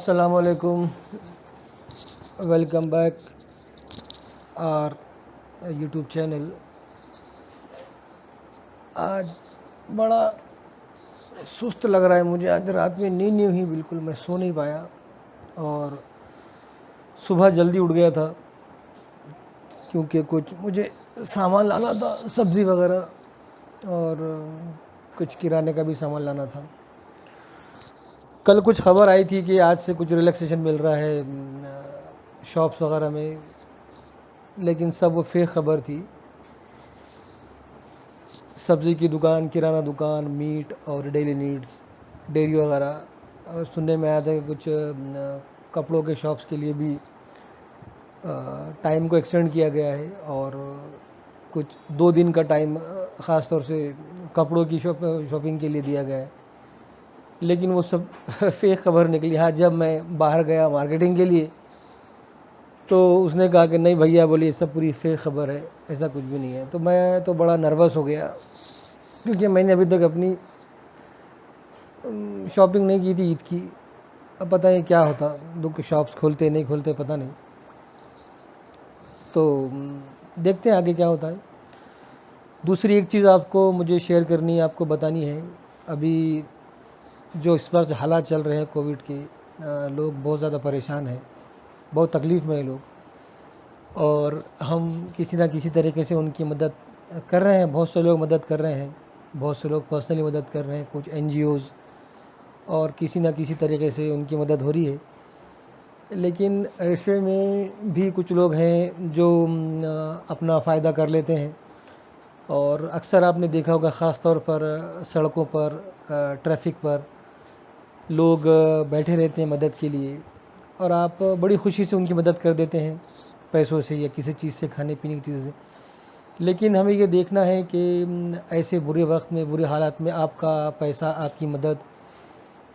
Assalamualaikum. Welcome back our YouTube channel. आज बड़ा सुस्त लग रहा है मुझे। आज रात में नींद नहीं हुई, बिल्कुल मैं सो नहीं पाया और सुबह जल्दी उठ गया था क्योंकि कुछ मुझे सामान लाना था, सब्ज़ी वगैरह और कुछ किराने का भी सामान लाना था। कल कुछ खबर आई थी कि आज से कुछ रिलैक्सेशन मिल रहा है शॉप्स वगैरह में, लेकिन सब वो फेक खबर थी। सब्ज़ी की दुकान, किराना दुकान, मीट और डेली नीड्स, डेयरी वगैरह। और सुनने में आया था कि कुछ कपड़ों के शॉप्स के लिए भी टाइम को एक्सटेंड किया गया है और कुछ 2 दिन का टाइम ख़ास तौर से कपड़ों की शॉपिंग के लिए दिया गया है। लेकिन वो सब फेक खबर निकली। हाँ, जब मैं बाहर गया मार्केटिंग के लिए तो उसने कहा कि नहीं भैया, बोली ये सब पूरी फेक खबर है, ऐसा कुछ भी नहीं है। तो मैं तो बड़ा नर्वस हो गया क्योंकि मैंने अभी तक अपनी शॉपिंग नहीं की थी ईद की। अब पता नहीं क्या होता, दुकान शॉप्स खोलते नहीं खोलते पता नहीं। तो देखते हैं आगे क्या होता है। दूसरी एक चीज़ आपको मुझे शेयर करनी है, आपको बतानी है। अभी जो इस वक्त हालात चल रहे हैं कोविड के, लोग बहुत ज़्यादा परेशान हैं, बहुत तकलीफ़ में हैं लोग, और हम किसी ना किसी तरीके से उनकी मदद कर रहे हैं। बहुत से लोग मदद कर रहे हैं, बहुत से लोग पर्सनली मदद कर रहे हैं, कुछ NGOs, और किसी ना किसी तरीके से उनकी मदद हो रही है। लेकिन ऐसे में भी कुछ लोग हैं जो अपना फ़ायदा कर लेते हैं। और अक्सर आपने देखा होगा, ख़ास तौर पर सड़कों पर, ट्रैफिक पर लोग बैठे रहते हैं मदद के लिए, और आप बड़ी खुशी से उनकी मदद कर देते हैं, पैसों से या किसी चीज़ से, खाने पीने की चीज़ से। लेकिन हमें ये देखना है कि ऐसे बुरे वक्त में, बुरे हालात में आपका पैसा, आपकी मदद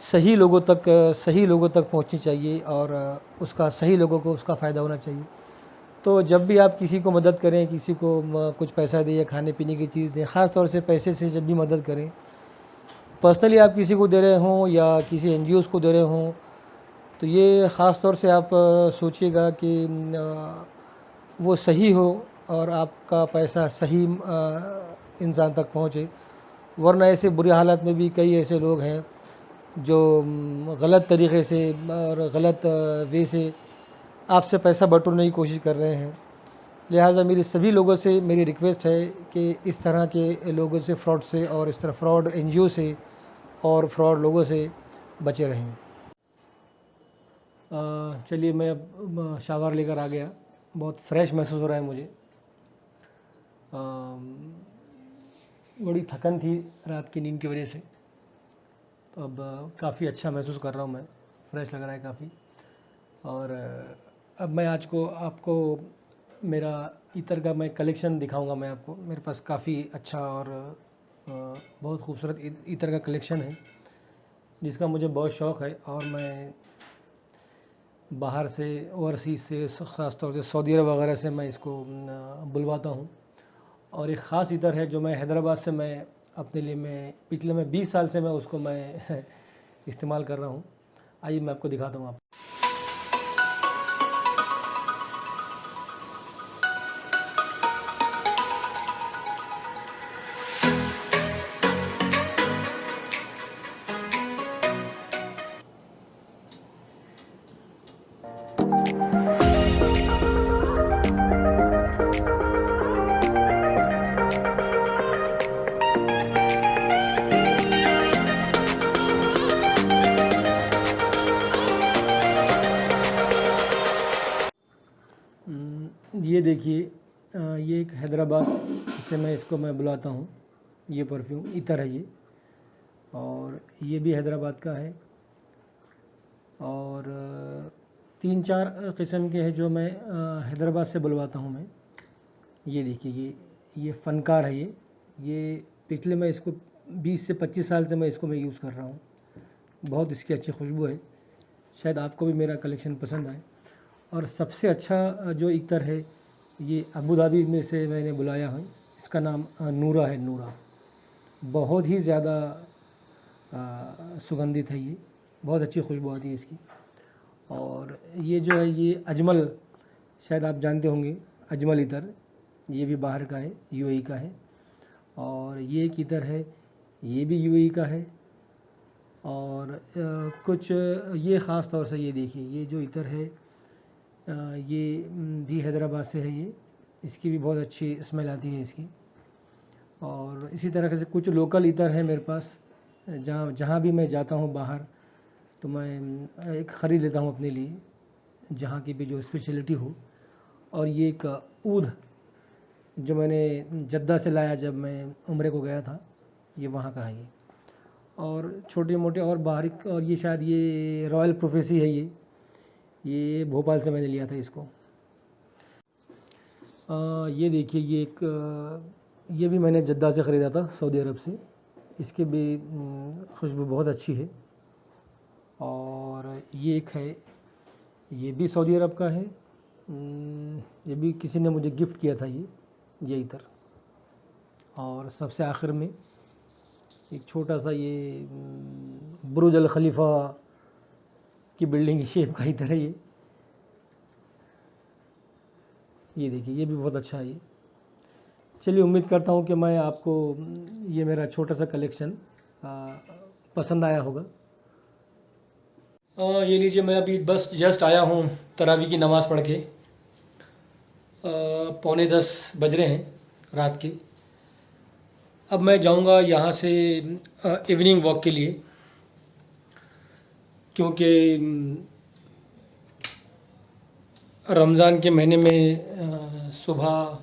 सही लोगों तक पहुंचनी चाहिए और उसका सही लोगों को उसका फ़ायदा होना चाहिए। तो जब भी आप किसी को मदद करें, किसी को कुछ पैसा दें या खाने पीने की चीज़ दें, ख़ास तौर से पैसे से जब भी मदद करें, पर्सनली आप किसी को दे रहे हों या किसी NGOs को दे रहे हों, तो ये ख़ास तौर से आप सोचिएगा कि वो सही हो और आपका पैसा सही इंसान तक पहुँचे। वरना ऐसे बुरे हालात में भी कई ऐसे लोग हैं जो गलत तरीक़े से और गलत वे से आपसे पैसा बटोरने की कोशिश कर रहे हैं। लिहाजा मेरी सभी लोगों से मेरी रिक्वेस्ट है कि इस तरह के लोगों से, फ्रॉड से, और इस तरह फ्रॉड NGO से और फ्रॉड लोगों से बचे रहें। चलिए, मैं अब शावर लेकर आ गया, बहुत फ्रेश महसूस हो रहा है मुझे। बड़ी थकन थी रात की नींद की वजह से, तो अब काफ़ी अच्छा महसूस कर रहा हूँ मैं, फ्रेश लग रहा है काफ़ी। और अब मैं आज को आपको मेरा इत्र का मैं कलेक्शन दिखाऊंगा। मैं आपको, मेरे पास काफ़ी अच्छा और बहुत खूबसूरत इत्र का कलेक्शन है जिसका मुझे बहुत शौक़ है, और मैं बाहर से, ओवरसीज़ से, ख़ास तौर से सऊदी अरब वगैरह से मैं इसको बुलवाता हूँ। और एक ख़ास इत्र है जो मैं हैदराबाद से मैं अपने लिए, मैं पिछले 20 साल से मैं उसको मैं इस्तेमाल कर रहा हूँ। आइए मैं आपको दिखाता हूँ। ये देखिए, ये एक हैदराबाद से मैं इसको मैं बुलाता हूँ। ये परफ्यूम इतर है ये, और ये भी हैदराबाद का है। और 3-4 किस्म के हैं जो मैं हैदराबाद से बुलवाता हूँ मैं। ये देखिए, ये फ़नकार है। ये पिछले, मैं इसको 20 से 25 साल से मैं इसको मैं यूज़ कर रहा हूँ। बहुत इसकी अच्छी खुशबू है, शायद आपको भी मेरा कलेक्शन पसंद आए। और सबसे अच्छा जो इत्र है, ये अबू धाबी में से मैंने बुलाया है। इसका नाम नूरा है, नूरा। बहुत ही ज़्यादा सुगंधित है ये, बहुत अच्छी खुशबू आती है इसकी। और ये जो है ये अजमल, शायद आप जानते होंगे, अजमल इतर, ये भी बाहर का है, यूएई का है। और ये एक इतर है, ये भी यूएई का है। और कुछ ये ख़ास तौर से ये देखिए, ये जो इतर है ये भी हैदराबाद से है। ये इसकी भी बहुत अच्छी स्मेल आती है इसकी। और इसी तरह से कुछ लोकल इतर है मेरे पास, जहाँ जहाँ भी मैं जाता हूँ बाहर तो मैं एक ख़रीद लेता हूँ अपने लिए, जहाँ की भी जो स्पेशलिटी हो। और ये एक ऊद जो मैंने जद्दा से लाया जब मैं उम्रे को गया था, ये वहाँ का है ये। और छोटे मोटे और बाहरी, और ये शायद ये रॉयल प्रोफेसी है, ये भोपाल से मैंने लिया था इसको। ये देखिए, ये एक ये भी मैंने जद्दा से ख़रीदा था, सऊदी अरब से। इसकी भी खुशबू बहुत अच्छी है। और ये एक है, ये भी सऊदी अरब का है। ये भी किसी ने मुझे गिफ्ट किया था ये इतर। और सबसे आखिर में एक छोटा सा ये बुर्ज अल खलीफा की बिल्डिंग की शेप का इतर है ये देखिए, ये भी बहुत अच्छा है ये। चलिए, उम्मीद करता हूँ कि मैं आपको ये मेरा छोटा सा कलेक्शन पसंद आया होगा। ये लीजिए, मैं अभी बस जस्ट आया हूँ तरावी की नमाज़ पढ़ के। 9:45 बज रहे हैं रात के। अब मैं जाऊँगा यहाँ से इवनिंग वॉक के लिए, क्योंकि रमज़ान के महीने में सुबह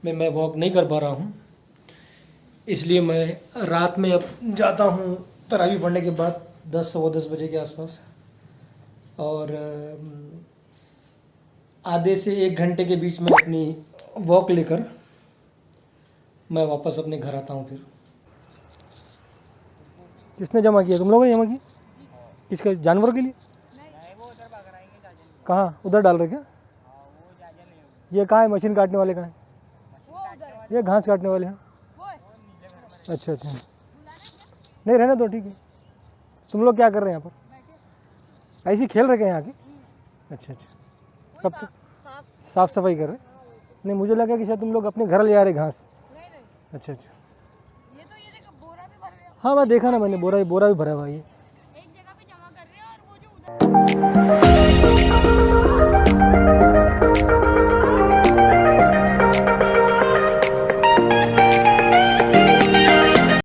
में मैं वॉक नहीं कर पा रहा हूँ, इसलिए मैं रात में अब जाता हूँ तरावी पढ़ने के बाद 10 सवा 10 बजे के आसपास। और आधे से 1 घंटे के बीच में अपनी वॉक लेकर मैं वापस अपने घर आता हूँ। फिर किसने जमा किया? तुम लोगों ने जमा किया? किसके? जानवर के लिए? नहीं, वो उधर भाग रहे हैं। कहाँ? उधर डाल रहे क्या? ये कहाँ है? मशीन काटने वाले कहाँ है? ये घास काटने वाले हैं। अच्छा अच्छा, नहीं रहना तो ठीक है। तुम लोग क्या कर रहे हैं यहाँ पर? ऐसे खेल रहे हैं यहाँ के? अच्छा अच्छा, कब तक साफ़ सफाई कर रहे? नहीं, मुझे लगा कि शायद तुम लोग अपने घर ले आ रहे घास। अच्छा अच्छा, ये तो ये देखो बोरा भी भर गया। हाँ, मैं देखा ना, मैंने बोरा भी भरा हुआ है।